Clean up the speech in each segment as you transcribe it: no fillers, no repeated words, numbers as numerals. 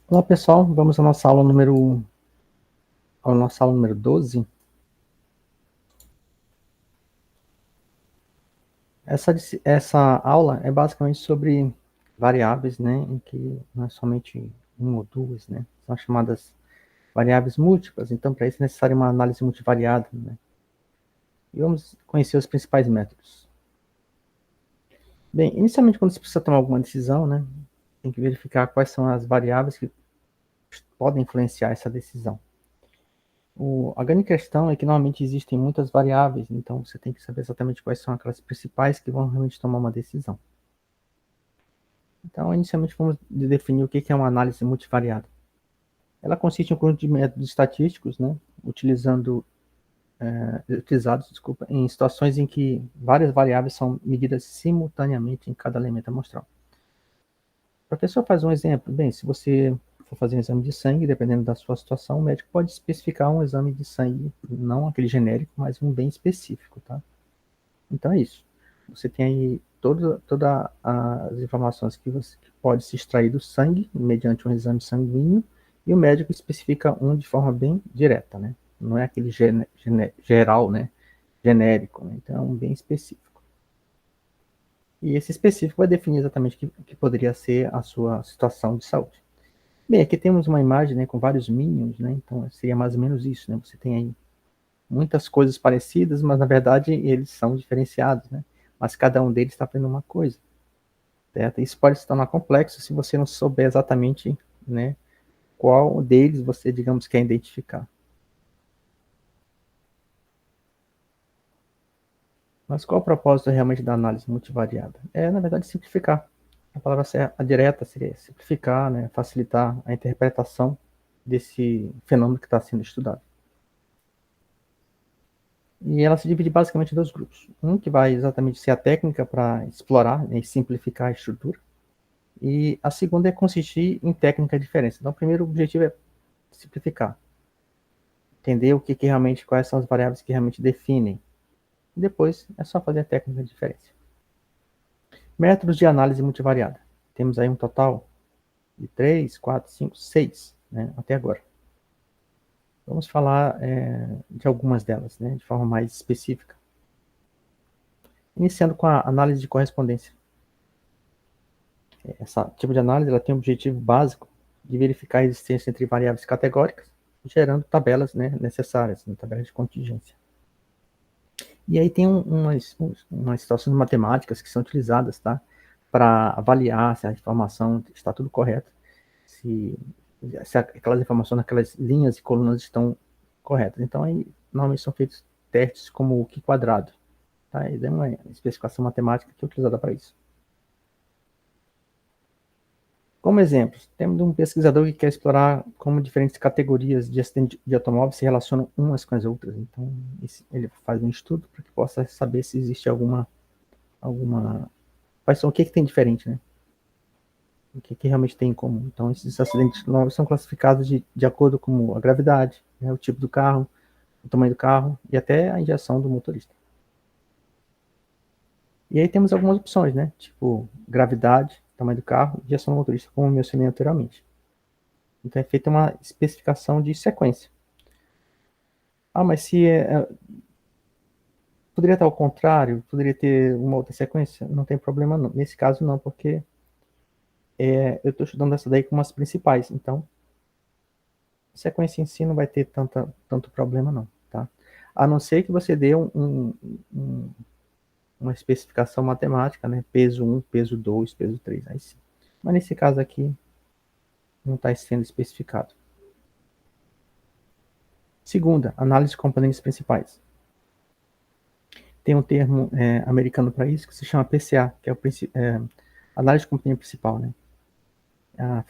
Olá pessoal, vamos à nossa aula número 12. Essa aula é basicamente sobre variáveis, né, em que não é somente uma ou duas, né, são chamadas variáveis múltiplas, então para isso é necessário uma análise multivariada, né, e vamos conhecer os principais métodos. Bem, inicialmente quando você precisa tomar alguma decisão, né, tem que verificar quais são as variáveis que podem influenciar essa decisão. A grande questão é que normalmente existem muitas variáveis, então você tem que saber exatamente quais são aquelas principais que vão realmente tomar uma decisão. Então, inicialmente, vamos definir o que é uma análise multivariada. Ela consiste em um conjunto de métodos estatísticos, né, utilizados, em situações em que várias variáveis são medidas simultaneamente em cada elemento amostral. O professor faz um exemplo. Bem, se você for fazer um exame de sangue, dependendo da sua situação, o médico pode especificar um exame de sangue, não aquele genérico, mas um bem específico, tá? Então é isso. Você tem aí todas as informações que pode se extrair do sangue, mediante um exame sanguíneo, e o médico especifica um de forma bem direta, né? Não é aquele geral, né? Genérico, né? Então é um bem específico. E esse específico vai definir exatamente o que poderia ser a sua situação de saúde. Bem, aqui temos uma imagem, né, com vários minions, né? Então seria mais ou menos isso, né? Você tem aí muitas coisas parecidas, mas na verdade eles são diferenciados, né? Mas cada um deles está fazendo uma coisa, certo? Isso pode se tornar complexo se você não souber exatamente, né, qual deles você, digamos, quer identificar. Mas qual o propósito realmente da análise multivariada? É, na verdade, simplificar. A palavra certa, a direta seria simplificar, né, facilitar a interpretação desse fenômeno que está sendo estudado. E ela se divide basicamente em dois grupos. Um que vai exatamente ser a técnica para explorar, né, e simplificar a estrutura. E a segunda é consistir em técnica de diferença. Então, o primeiro objetivo é simplificar, entender o que realmente, quais são as variáveis que realmente definem. E depois é só fazer a técnica de diferença. Métodos de análise multivariada. Temos aí um total de 3, 4, 5, 6, né, até agora. Vamos falar de algumas delas, né, de forma mais específica. Iniciando com a análise de correspondência. Essa tipo de análise ela tem o objetivo básico de verificar a existência entre variáveis categóricas, gerando tabelas, né, necessárias, tabelas de contingência. E aí tem umas situações matemáticas que são utilizadas, tá, para avaliar se a informação está tudo correto, se aquelas informações naquelas linhas e colunas estão corretas. Então aí normalmente são feitos testes como o Q quadrado, tá? E é uma especificação matemática que é utilizada para isso. Como exemplo, temos um pesquisador que quer explorar como diferentes categorias de acidentes de automóvel se relacionam umas com as outras. Então, ele faz um estudo para que possa saber se existe alguma o que tem diferente, né? O que realmente tem em comum. Então, esses acidentes novos são classificados de acordo com a gravidade, né, o tipo do carro, o tamanho do carro e até a injeção do motorista. E aí temos algumas opções, né? Tipo, gravidade, tamanho do carro e injeção do motorista, como eu mencionei anteriormente. Então, é feita uma especificação de sequência. Ah, mas se poderia estar ao contrário, poderia ter uma outra sequência, não tem problema não. Nesse caso não, porque eu estou estudando essa daí como as principais, então a sequência em si não vai ter tanto problema não, tá? A não ser que você dê uma especificação matemática, né? Peso 1, peso 2, peso 3, aí sim. Mas nesse caso aqui não está sendo especificado. Segunda, análise de componentes principais. Tem um termo americano para isso que se chama PCA, que é análise de componente principal, né? A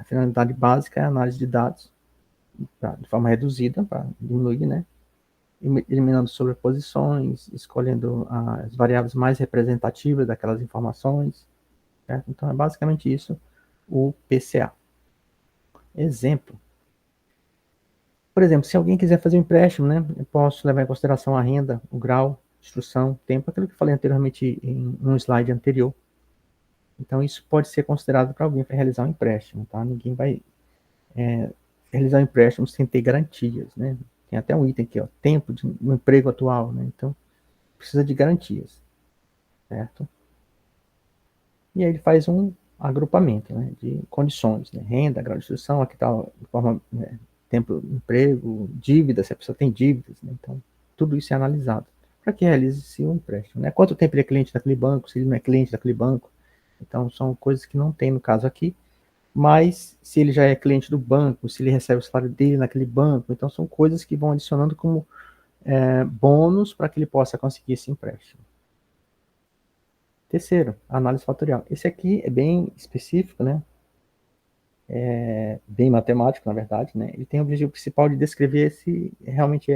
finalidade básica é a análise de dados de forma reduzida, para diminuir, né? Eliminando sobreposições, escolhendo as variáveis mais representativas daquelas informações. Certo? Então, é basicamente isso o PCA. Exemplo. Por exemplo, se alguém quiser fazer um empréstimo, né, eu posso levar em consideração a renda, o grau, instrução, tempo, aquilo que eu falei anteriormente em um slide anterior. Então, isso pode ser considerado para alguém para realizar um empréstimo, tá? Ninguém vai realizar empréstimos sem ter garantias, né? Tem até um item aqui, ó, tempo no emprego atual, né? Então, precisa de garantias, certo? E aí ele faz um agrupamento, né, de condições, né? Renda, grau de instrução, aqui está de forma, né, tempo, emprego, dívidas, se a pessoa tem dívidas, né? Então, tudo isso é analisado para que realize-se um empréstimo, né? Quanto tempo ele é cliente daquele banco, se ele não é cliente daquele banco. Então, são coisas que não tem no caso aqui, mas se ele já é cliente do banco, se ele recebe o salário dele naquele banco, então são coisas que vão adicionando como bônus para que ele possa conseguir esse empréstimo. Terceiro, análise fatorial. Esse aqui é bem específico, né? Bem matemático, na verdade, né? Ele tem o objetivo principal de descrever se realmente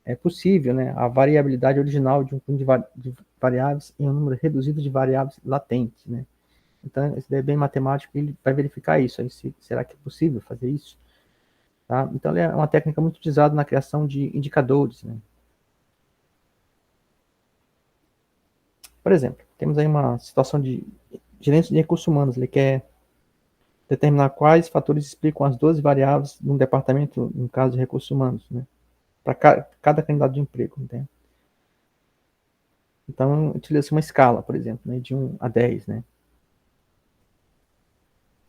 é possível, né, a variabilidade original de um conjunto de variáveis em um número reduzido de variáveis latentes, né? Então, esse daí é bem matemático e ele vai verificar isso. Aí, será que é possível fazer isso? Tá? Então, é uma técnica muito utilizada na criação de indicadores, né? Por exemplo, temos aí uma situação de gerente de recursos humanos. Ele quer determinar quais fatores explicam as 12 variáveis de um departamento, no caso de recursos humanos, né? Para cada candidato de emprego. Né? Então, utiliza-se uma escala, por exemplo, né, de 1 a 10. Né?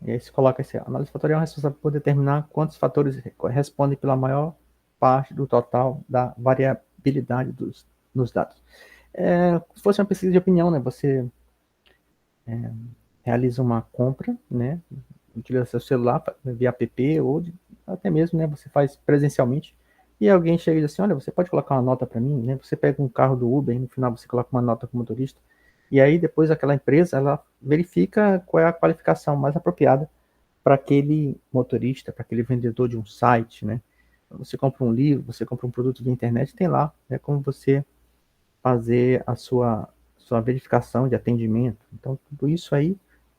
E aí se coloca esse análise fatorial responsável por determinar quantos fatores respondem pela maior parte do total da variabilidade nos dados. Se fosse uma pesquisa de opinião, né, você realiza uma compra, né, utiliza seu celular via app ou até mesmo, né, você faz presencialmente e alguém chega e diz assim, olha, você pode colocar uma nota para mim, né? Você pega um carro do Uber e no final você coloca uma nota para o motorista e aí depois aquela empresa ela verifica qual é a qualificação mais apropriada para aquele motorista, para aquele vendedor de um site, né? Você compra um livro, você compra um produto de internet, tem lá, né, como você fazer a sua verificação de atendimento. Então, tudo isso aí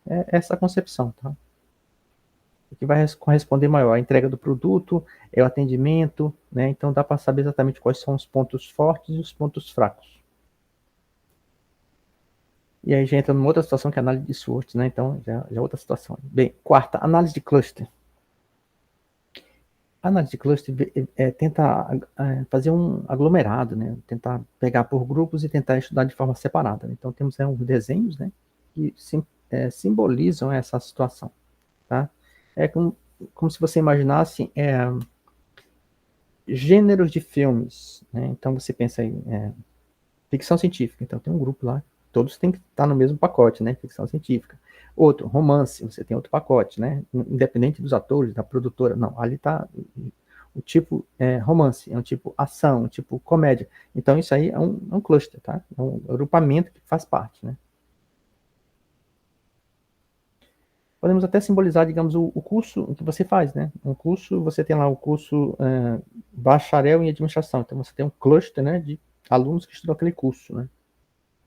é essa concepção, tá? O que vai corresponder maior, a entrega do produto, é o atendimento, né? Então, dá para saber exatamente quais são os pontos fortes e os pontos fracos. E aí já entra numa outra situação que é a análise de SWOT, né? Então, já é outra situação. Bem, quarta, análise de cluster. A análise de cluster tenta fazer um aglomerado, né? Tentar pegar por grupos e tentar estudar de forma separada. Então, temos uns desenhos, né? Que simbolizam essa situação, tá? É como se você imaginasse gêneros de filmes, né? Então, você pensa em ficção científica. Então, tem um grupo lá, todos têm que estar no mesmo pacote, né? Ficção científica. Outro, romance, você tem outro pacote, né? Independente dos atores, da produtora, não. Ali está o tipo romance, é um tipo ação, um tipo comédia. Então, isso aí é um cluster, tá? É um agrupamento que faz parte, né? Podemos até simbolizar, digamos, o curso que você faz, né? Um curso, você tem lá o curso bacharel em administração. Então, você tem um cluster, né, de alunos que estudam aquele curso, né?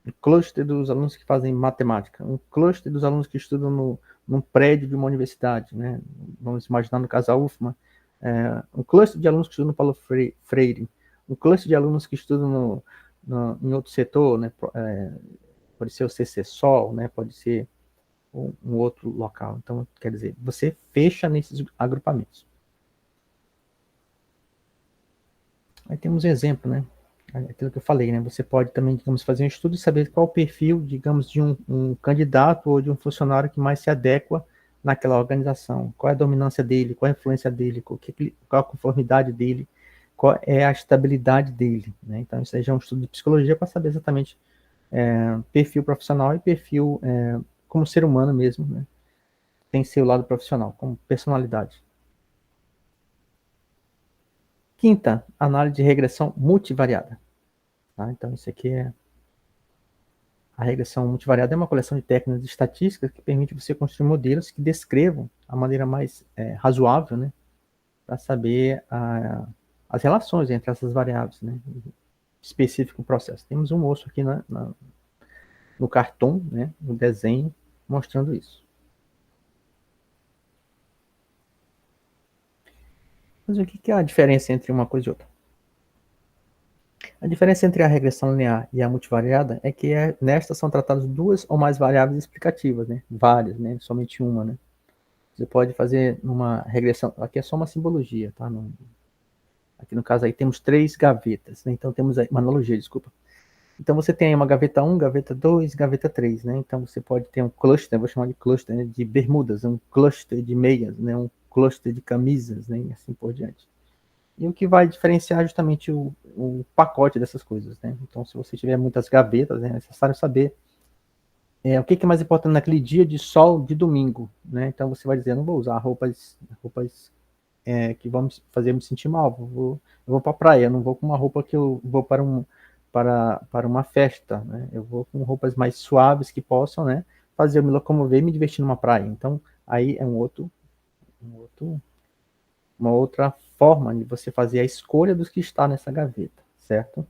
Um cluster dos alunos que fazem matemática, um cluster dos alunos que estudam num prédio de uma universidade, né? Vamos imaginar no caso a UFMA, um cluster de alunos que estudam no Paulo Freire, um cluster de alunos que estudam em outro setor, né? Pode ser o CCSOL, né? Pode ser um outro local. Então, quer dizer, você fecha nesses agrupamentos. Aí temos um exemplo, né? Aquilo que eu falei, né? Você pode também, digamos, fazer um estudo e saber qual o perfil, digamos, de um candidato ou de um funcionário que mais se adequa naquela organização. Qual é a dominância dele, qual é a influência dele, qual a conformidade dele, qual é a estabilidade dele, né? Então, isso aí já é um estudo de psicologia para saber exatamente perfil profissional e perfil como ser humano mesmo, né? Tem seu lado profissional, como personalidade. Quinta, análise de regressão multivariada. Tá? Então, isso aqui a regressão multivariada é uma coleção de técnicas de estatística que permite você construir modelos que descrevam a maneira mais razoável, né, para saber as relações entre essas variáveis, né, específico processo. Temos um moço aqui no cartoon, né, no desenho, mostrando isso. Mas o que é a diferença entre uma coisa e outra? A diferença entre a regressão linear e a multivariada é que nestas são tratadas duas ou mais variáveis explicativas, né? Várias, né? Somente uma, né? Você pode fazer uma regressão, aqui é só uma simbologia, tá? Aqui no caso aí temos 3 gavetas, né? Então temos aí, uma analogia, desculpa. Então você tem aí uma gaveta 1, gaveta 2, gaveta 3, né? Então você pode ter um cluster, vou chamar de cluster, né, de bermudas, um cluster de meias, né, um cluster de camisas, né, e assim por diante. E o que vai diferenciar justamente o pacote dessas coisas, né? Então se você tiver muitas gavetas, é necessário saber o que é mais importante naquele dia de sol de domingo, né? Então você vai dizer, não vou usar roupas que vão fazer me sentir mal. Eu vou para a praia, eu não vou com uma roupa que eu vou para uma festa, né? Eu vou com roupas mais suaves que possam, né, fazer eu me locomover e me divertir numa praia. Então, aí é um outro, uma outra forma de você fazer a escolha dos que está nessa gaveta, certo?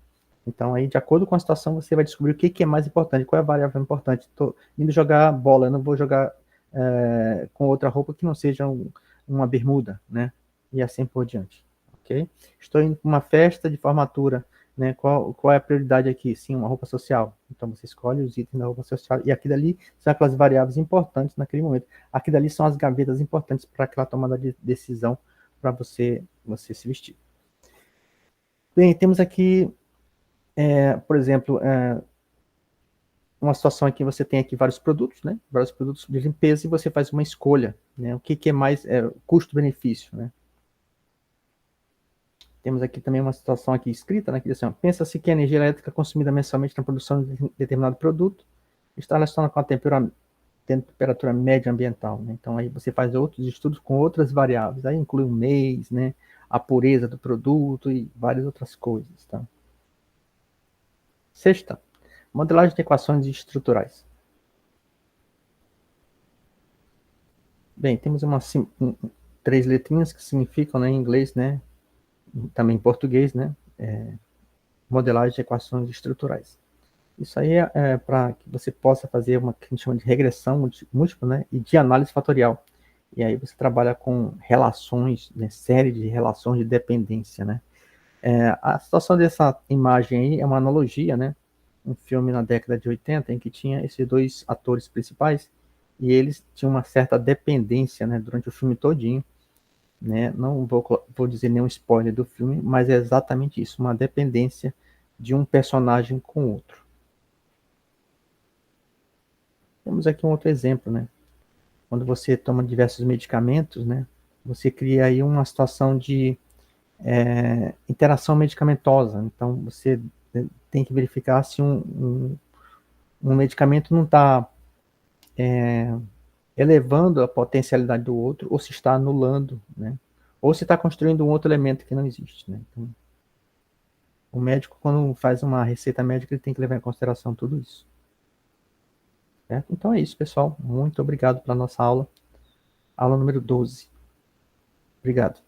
Então, aí, de acordo com a situação, você vai descobrir o que é mais importante, qual é a variável importante. Estou indo jogar bola, eu não vou jogar com outra roupa que não seja uma bermuda, né? E assim por diante, ok? Estou indo para uma festa de formatura, né? Qual é a prioridade aqui? Sim, uma roupa social. Então, você escolhe os itens da roupa social e aqui dali são aquelas variáveis importantes naquele momento. Aqui dali são as gavetas importantes para aquela tomada de decisão para você se vestir. Bem, temos aqui por exemplo, uma situação aqui você tem aqui vários produtos, né? Vários produtos de limpeza e você faz uma escolha, né? O que é mais custo-benefício, né? Temos aqui também uma situação aqui escrita, né? Que diz assim, pensa-se que a energia elétrica consumida mensalmente na produção de determinado produto está relacionada com a temperatura média ambiental, né? Então aí você faz outros estudos com outras variáveis, aí inclui o mês, né? A pureza do produto e várias outras coisas, tá? Sexta, modelagem de equações estruturais. Bem, temos 3 letrinhas que significam, né, em inglês, né, também em português, né, modelagem de equações estruturais. Isso aí é para que você possa fazer uma que a gente chama de regressão múltipla, né, e de análise fatorial. E aí você trabalha com relações, né, série de relações de dependência, né. A situação dessa imagem aí é uma analogia, né, um filme na década de 80 em que tinha esses 2 atores principais e eles tinham uma certa dependência, né, durante o filme todinho, né? Não vou dizer nenhum spoiler do filme, mas é exatamente isso, uma dependência de um personagem com outro. Temos aqui um outro exemplo, né? Quando você toma diversos medicamentos, né? Você cria aí uma situação de interação medicamentosa. Então, você tem que verificar se um medicamento não está elevando a potencialidade do outro ou se está anulando, né? Ou se está construindo um outro elemento que não existe, né? Então, o médico, quando faz uma receita médica, ele tem que levar em consideração tudo isso. Certo? Então é isso, pessoal. Muito obrigado pela nossa aula. Aula número 12. Obrigado.